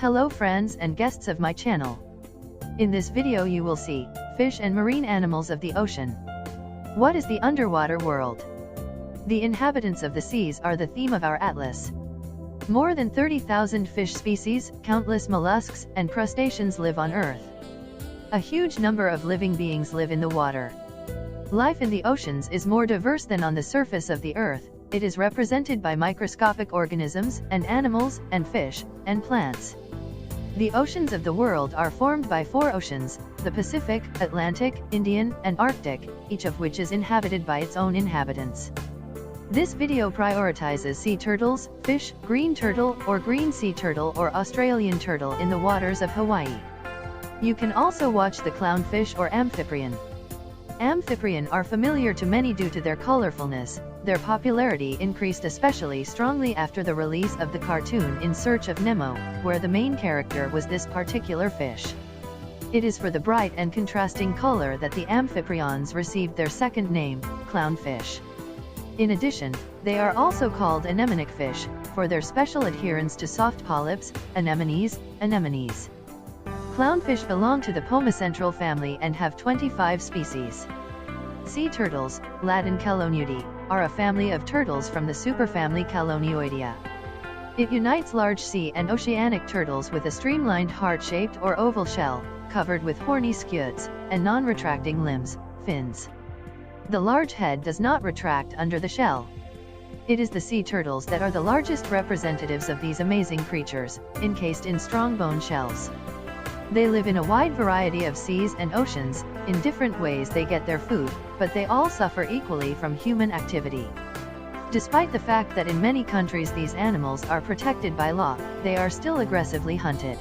Hello friends and guests of my channel. In this video you will see fish and marine animals of the ocean. What is the underwater world? The inhabitants of the seas are the theme of our atlas. More than 30,000 fish species, countless mollusks, and crustaceans live on Earth. A huge number of living beings live in the water. Life in the oceans is more diverse than on the surface of the Earth. It is represented by microscopic organisms, and animals, and fish, and plants. The oceans of the world are formed by 4 oceans, the Pacific, Atlantic, Indian, and Arctic, each of which is inhabited by its own inhabitants. This video prioritizes sea turtles, fish, green turtle, or green sea turtle or Australian turtle in the waters of Hawaii. You can also watch the clownfish or amphiprion. Amphiprion are familiar to many due to their colorfulness. Their popularity increased especially strongly after the release of the cartoon In Search of Nemo, where the main character was this particular fish. It is for the bright and contrasting color that the amphiprions received their second name, clownfish. In addition, they are also called anemonic fish, for their special adherence to soft polyps, anemones. Clownfish belong to the Pomacentral family and have 25 species. Sea turtles, Latin Cheloniidae, are a family of turtles from the superfamily Chelonioidea. It unites large sea and oceanic turtles with a streamlined heart-shaped or oval shell, covered with horny scutes, and non-retracting limbs, fins. The large head does not retract under the shell. It is the sea turtles that are the largest representatives of these amazing creatures, encased in strong bone shells. They live in a wide variety of seas and oceans. In different ways they get their food, but they all suffer equally from human activity. Despite the fact that in many countries these animals are protected by law, they are still aggressively hunted.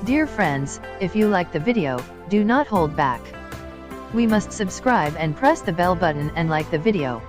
Dear friends, if you like the video, do not hold back. We must subscribe and press the bell button and like the video.